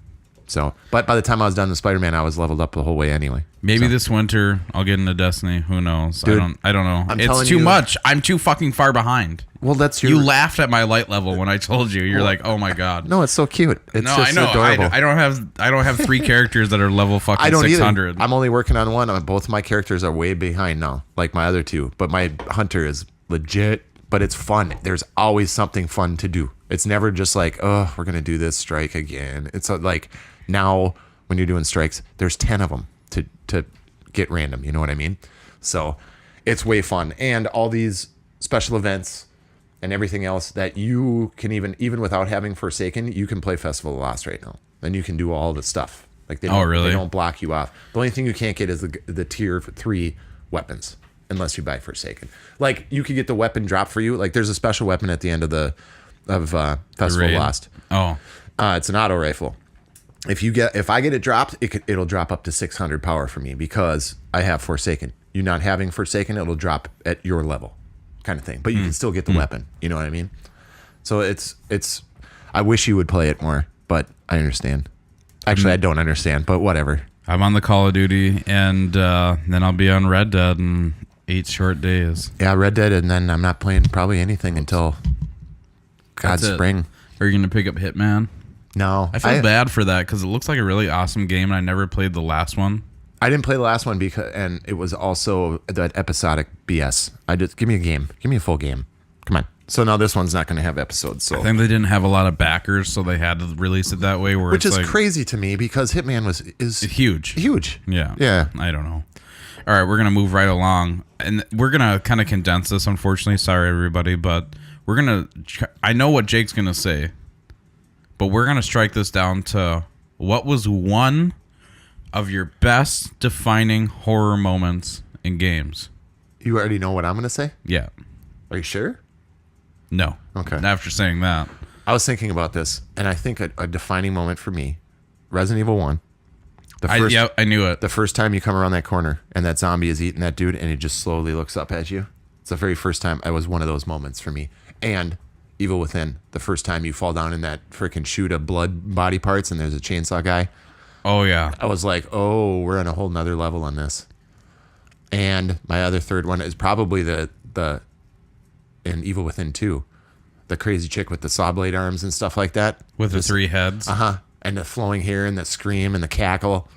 So, but by the time I was done with Spider-Man, I was leveled up the whole way anyway. Maybe this winter I'll get into Destiny. Who knows? Dude, I don't know. It's too much. I'm too fucking far behind. Well, that's You laughed at my light level when I told you. You're like, oh my god. No, it's so cute. It's no, just I know. adorable. I don't have 3 characters that are level fucking I don't 600. either. I'm only working on one. Both my characters are way behind now, like my other 2. But my hunter is legit. But it's fun. There's always something fun to do. It's never just like, oh, we're gonna do this strike again. It's like now when you're doing strikes, there's 10 of them to get random. You know what I mean? So it's way fun, and all these special events and everything else that you can even without having Forsaken, you can play Festival of Lost right now, and you can do all the stuff. Like they don't block you off. The only thing you can't get is the tier 3 weapons unless you buy Forsaken. Like you could get the weapon drop for you. Like there's a special weapon at the end of Festival of Lost. Oh, it's an auto rifle. If I get it dropped, it'll drop up to 600 power for me because I have Forsaken. You not having Forsaken, it'll drop at your level, kind of thing. But you can still get the weapon. You know what I mean? So it's. I wish you would play it more, but I understand. Actually, I don't understand, but whatever. I'm on the Call of Duty, and then I'll be on Red Dead in 8 short days. Yeah, Red Dead, and then I'm not playing probably anything until God's spring. Are you going to pick up Hitman? No. I feel bad for that because it looks like a really awesome game, and I never played the last one. I didn't play the last one and it was also that episodic BS. Give me a game. Give me a full game. Come on. So now this one's not going to have episodes. So I think they didn't have a lot of backers, so they had to release it that way. Which is crazy to me because Hitman is huge. Huge. Yeah. Yeah. I don't know. All right, we're going to move right along. And we're going to kind of condense this, unfortunately. Sorry, everybody. But we're going to... I know what Jake's going to say. But we're going to strike this down to what was one of your best defining horror moments in games? You already know what I'm going to say? Yeah. Are you sure? No. Okay. After saying that. I was thinking about this, and I think a defining moment for me, Resident Evil 1. I knew it. The first time you come around that corner and that zombie is eating that dude and he just slowly looks up at you. It's the very first time. It was one of those moments for me. And Evil Within, the first time you fall down in that freaking chute of blood body parts and there's a chainsaw guy. Oh, yeah. I was like, oh, we're on a whole nother level on this. And my other third one is probably the in Evil Within 2, the crazy chick with the saw blade arms and stuff like that. With the 3 heads. And the flowing hair and the scream and the cackle.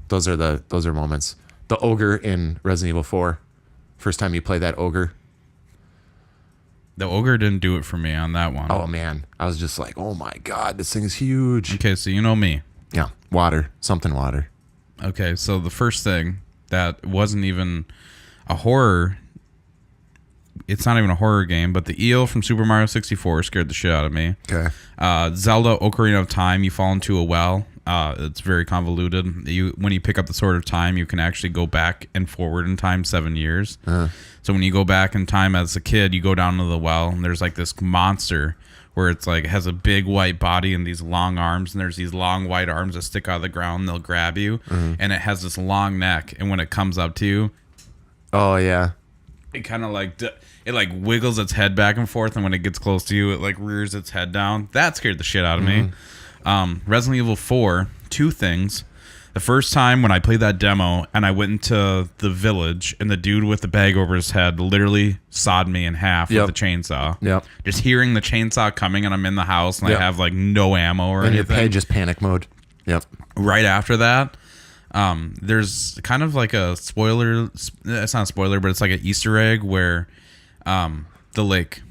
Those are moments. The ogre in Resident Evil 4. First time you play that ogre. The ogre didn't do it for me on that one. Oh man, I was just like, oh my god, this thing is huge. Okay, so you know me. Yeah, water, something water. Okay, so the first thing that wasn't even a horror, it's not even a horror game, but the eel from Super Mario 64 scared the shit out of me. Okay. Zelda Ocarina of Time, you fall into a well. It's very convoluted. When you pick up the Sword of Time, you can actually go back and forward in time 7 years. So when you go back in time as a kid, you go down to the well, and there's like this monster where it's like it has a big white body and these long arms, and there's these long white arms that stick out of the ground. And they'll grab you, and it has this long neck. And when it comes up to you, oh yeah, it kind of like it like wiggles its head back and forth, and when it gets close to you, it like rears its head down. That scared the shit out of me. Resident Evil 4, two things. The first time when I played that demo and I went into the village and the dude with the bag over his head literally sawed me in half with the chainsaw. Yep. Just hearing the chainsaw coming and I'm in the house and I have like no ammo or anything. And just panic mode. Yep. Right after that, there's kind of like a spoiler. It's not a spoiler, but it's like an Easter egg where the lake.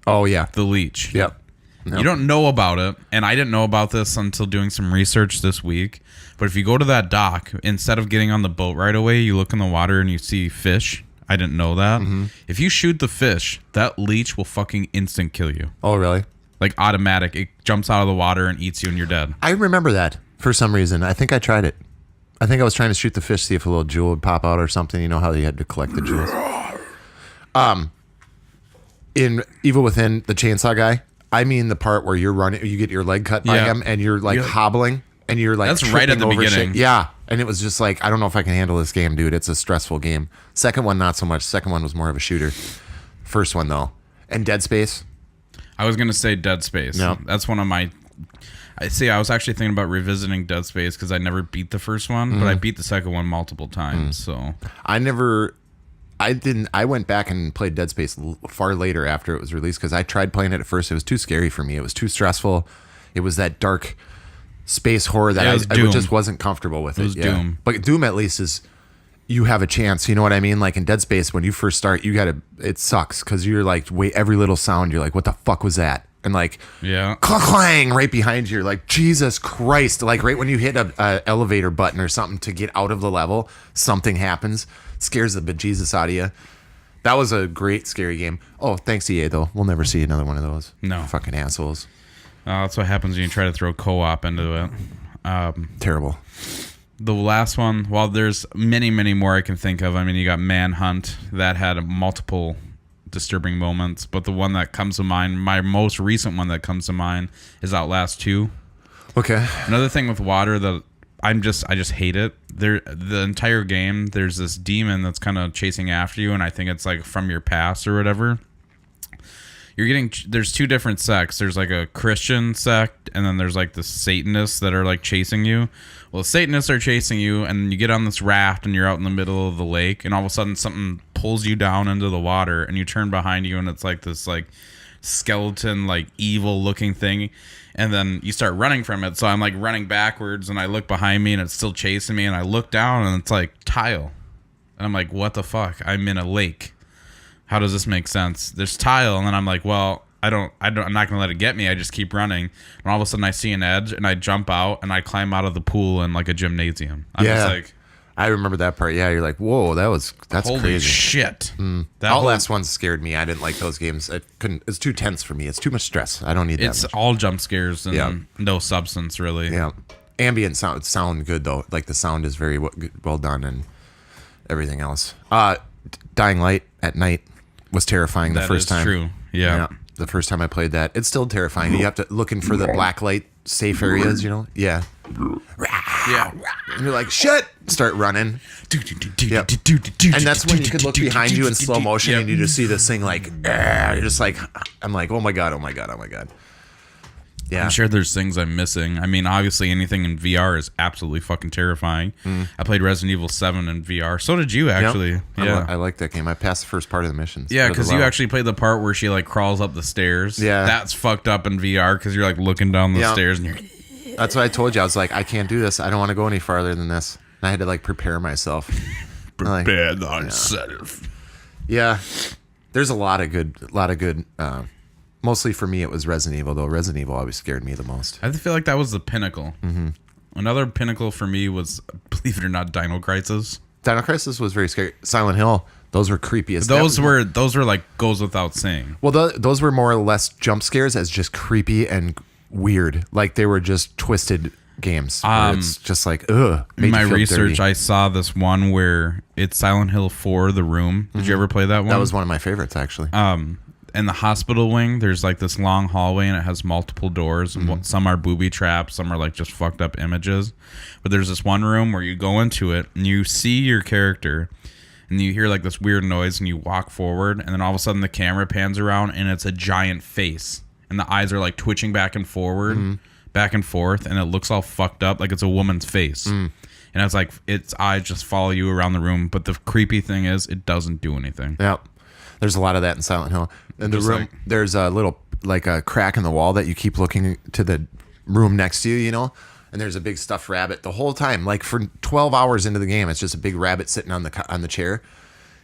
Oh yeah. The leech. Yep. You don't know about it, and I didn't know about this until doing some research this week. But if you go to that dock, instead of getting on the boat right away, you look in the water and you see fish. I didn't know that. If you shoot the fish, that leech will fucking instant kill you. Oh, really? Like automatic. It jumps out of the water and eats you and you're dead. I remember that for some reason. I think I tried it. I think I was trying to shoot the fish, see if a little jewel would pop out or something. You know how you had to collect the jewels. In Evil Within, the chainsaw guy, I mean the part where you're running, you get your leg cut by him, and you're like hobbling, and you're like that's right at the beginning. Shit. Yeah, and it was just like, I don't know if I can handle this game, dude. It's a stressful game. Second one, not so much. Second one was more of a shooter. First one though, and Dead Space. I was gonna say Dead Space. No, that's one of my. I was actually thinking about revisiting Dead Space because I never beat the first one, but I beat the second one multiple times. So I went back and played Dead Space far later after it was released because I tried playing it at first. It was too scary for me. It was too stressful. It was that dark space horror that I just wasn't comfortable with. It was Doom. But Doom at least is, you have a chance. You know what I mean? Like in Dead Space, when you first start, it sucks because you're like, wait, every little sound, you're like, what the fuck was that? And like, clang right behind you. You're like, Jesus Christ. Like right when you hit a elevator button or something to get out of the level, something happens. Scares the bejesus out of you. That was a great scary game. Oh, thanks EA though. We'll never see another one of those. No. Fucking assholes. That's what happens when you try to throw co-op into it. Terrible. The last one, while there's many, many more I can think of. I mean, you got Manhunt. That had multiple disturbing moments. But the one that comes to mind, my most recent one that comes to mind, is Outlast 2. Okay. Another thing with water that I just hate it. The entire game, there's this demon that's kind of chasing after you, and I think it's like from your past or whatever. There's two different sects. There's like a Christian sect, and then there's like the Satanists that are like chasing you. Well, the Satanists are chasing you, and you get on this raft, and you're out in the middle of the lake, and all of a sudden something pulls you down into the water, and you turn behind you, and it's like this like skeleton, like evil looking thing. And then you start running from it. So I'm like running backwards and I look behind me and it's still chasing me. And I look down and it's like tile. And I'm like, what the fuck? I'm in a lake. How does this make sense? There's tile. And then I'm like, well, I'm not going to let it get me. I just keep running. And all of a sudden I see an edge and I jump out and I climb out of the pool in like a gymnasium. I'm just like, I remember that part. Yeah, you're like, whoa, that's holy crazy. Shit. The Outlast one scared me. I didn't like those games. It's too tense for me. It's too much stress. I don't need that. It's all jump scares and no substance really. Yeah. Ambient sound good though. Like the sound is very well done and everything else. Dying Light at night was terrifying the first time. True. Yeah. The first time I played that, it's still terrifying. You have to looking for the black light safe areas, you know? Yeah. Yeah. And you're like, shit! Start running. Yep. And that's when you could look behind you in slow motion and you just see this thing like, you're just like, I'm like, oh my God, oh my God, oh my God. Yeah. I'm sure there's things I'm missing. I mean, obviously anything in VR is absolutely fucking terrifying. I played Resident Evil 7 in VR. So did you, actually. Yep. Yeah. I like that game. I passed the first part of the missions. Yeah, because you actually played the part where she like crawls up the stairs. Yeah. That's fucked up in VR because you're like looking down the stairs and you're... That's what I told you. I was like, I can't do this. I don't want to go any farther than this. And I had to like prepare myself. Prepare thyself. Yeah. There's a lot of good. Mostly for me, it was Resident Evil, though. Resident Evil always scared me the most. I feel like that was the pinnacle. Mm-hmm. Another pinnacle for me was, believe it or not, Dino Crisis. Dino Crisis was very scary. Silent Hill, those were creepy as those were like goes without saying. Well, those were more or less jump scares as just creepy and weird. Like they were just twisted games. It's just like, ugh. In my research, dirty. I saw this one where it's Silent Hill 4, The Room. Did you ever play that one? That was one of my favorites, actually. In the hospital wing, there's like this long hallway and it has multiple doors. And some are booby traps, some are like just fucked up images. But there's this one room where you go into it and you see your character and you hear like this weird noise and you walk forward and then all of a sudden the camera pans around and it's a giant face and the eyes are like twitching back and forward, back and forth, and it looks all fucked up like it's a woman's face. And it's like its eyes just follow you around the room. But the creepy thing is it doesn't do anything. Yep. There's a lot of that in Silent Hill. In the room, there's a little, like a crack in the wall that you keep looking to the room next to you, you know? And there's a big stuffed rabbit the whole time. Like for 12 hours into the game, it's just a big rabbit sitting on the chair.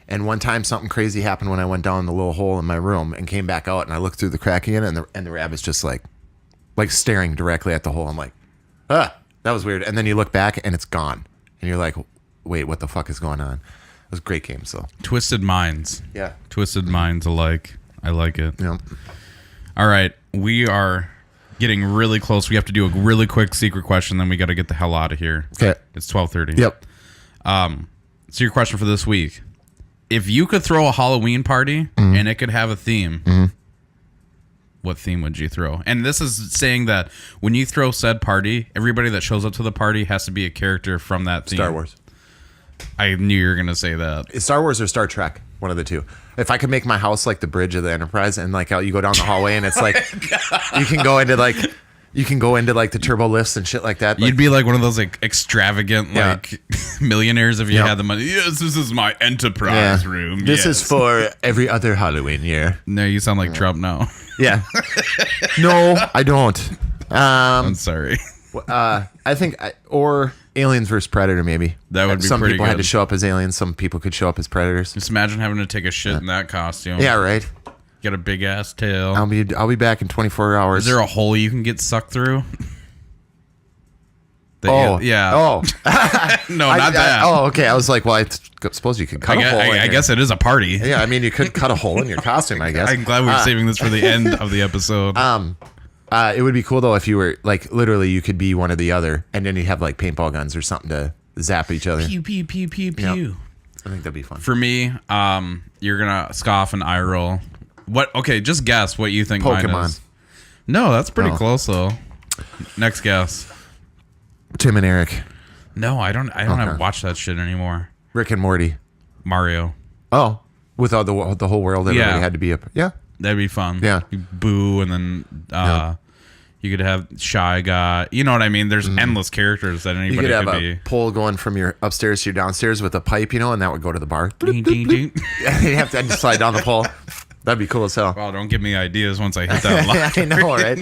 And one time something crazy happened when I went down the little hole in my room and came back out and I looked through the crack again and the rabbit's just like staring directly at the hole. I'm like, that was weird. And then you look back and it's gone. And you're like, wait, what the fuck is going on? It was a great game, so. Twisted Minds. Yeah. Twisted Minds alike. I like it. Yeah. All right. We are getting really close. We have to do a really quick secret question, then we got to get the hell out of here. Okay. It's 12:30. Yep. So your question for this week. If you could throw a Halloween party and it could have a theme, what theme would you throw? And this is saying that when you throw said party, everybody that shows up to the party has to be a character from that theme. Star Wars. I knew you were going to say that. It's Star Wars or Star Trek, one of the two. If I could make my house like the bridge of the Enterprise and like you go down the hallway and it's like you can go into like the turbo lifts and shit like that. You'd be like one of those like extravagant like millionaires if you had the money. Yes, this is my Enterprise room. This is for every other Halloween year. No, you sound like Trump now. Yeah. No, I don't. I'm sorry. I think or Aliens versus Predator, maybe. That would be some pretty people good. had to show up as aliens. Some people could show up as predators. Just imagine having to take a shit in that costume. Yeah, right. Get a big ass tail. I'll be back in 24 hours. Is there a hole you can get sucked through? Yeah. Oh. No, not that. Okay. I was like, well, I suppose you could cut a hole. I guess it is a party. Yeah, I mean, you could cut a hole in your costume, I guess. I'm glad we're saving this for the end of the episode. It would be cool though if you were like literally you could be one or the other, and then you have like paintball guns or something to zap each other. Pew pew pew pew pew. Yep. I think that'd be fun. For me, you're gonna scoff and eye roll. What? Okay, just guess what you think. Pokemon. Mine is. No, that's pretty close though. Next guess. Tim and Eric. No, I don't have watched that shit anymore. Rick and Morty. Mario. Oh, without the whole world, everybody had to be up. Yeah. That'd be fun. Yeah. You boo, and then you could have Shy Guy. You know what I mean? There's endless characters that anybody could have could a be. pole going from your upstairs to your downstairs with a pipe, and that would go to the bar. Ding, ding, ding. You'd have to slide down the pole. That'd be cool as hell. Wow, don't give me ideas once I hit that lottery. I know, right?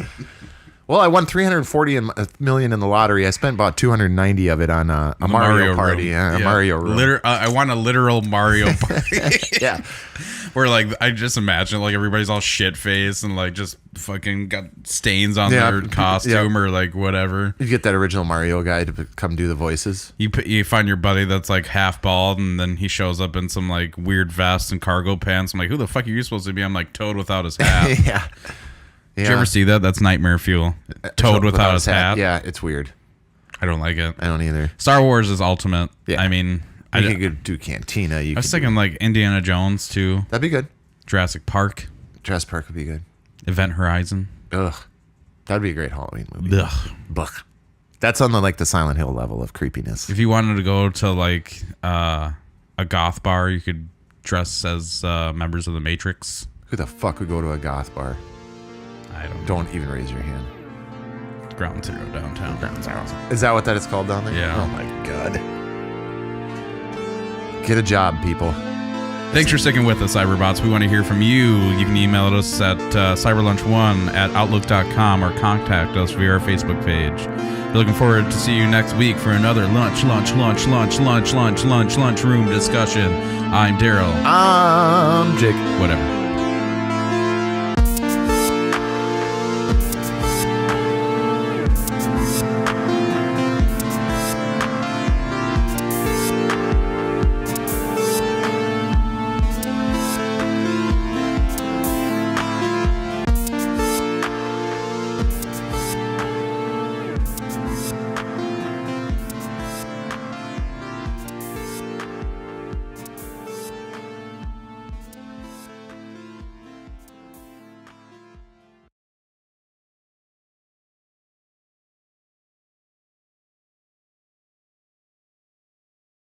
Well, I won $340 million in the lottery. I spent about $290 of it on a Mario party. A Mario room. I want a literal Mario party. Yeah. Where like I just imagine like everybody's all shit faced and like just fucking got stains on their costume or like whatever. You get that original Mario guy to come do the voices. You find your buddy that's like half bald and then he shows up in some like weird vest and cargo pants. I'm like, who the fuck are you supposed to be? I'm like Toad without his hat. Yeah. Did you ever see that? That's nightmare fuel. Toad without his hat. Yeah, it's weird. I don't like it. I don't either. Star Wars is ultimate. Yeah. I mean, you could do Cantina. I was thinking like Indiana Jones too. That'd be good. Jurassic Park. Jurassic Park would be good. Event Horizon. Ugh. That'd be a great Halloween movie. Ugh. Blech. That's on the Silent Hill level of creepiness. If you wanted to go to like a goth bar, you could dress as members of the Matrix. Who the fuck would go to a goth bar? I don't know. Don't even raise your hand. Ground Zero downtown. Ground Zero. Is that what that is called down there? Yeah. Oh my god. Get a job, people. Thanks for sticking with us, Cyberbots. We want to hear from you. You can email us at cyberlunch1@outlook.com or contact us via our Facebook page. We're looking forward to see you next week for another lunch room discussion. I'm Daryl. I'm Jake. Whatever.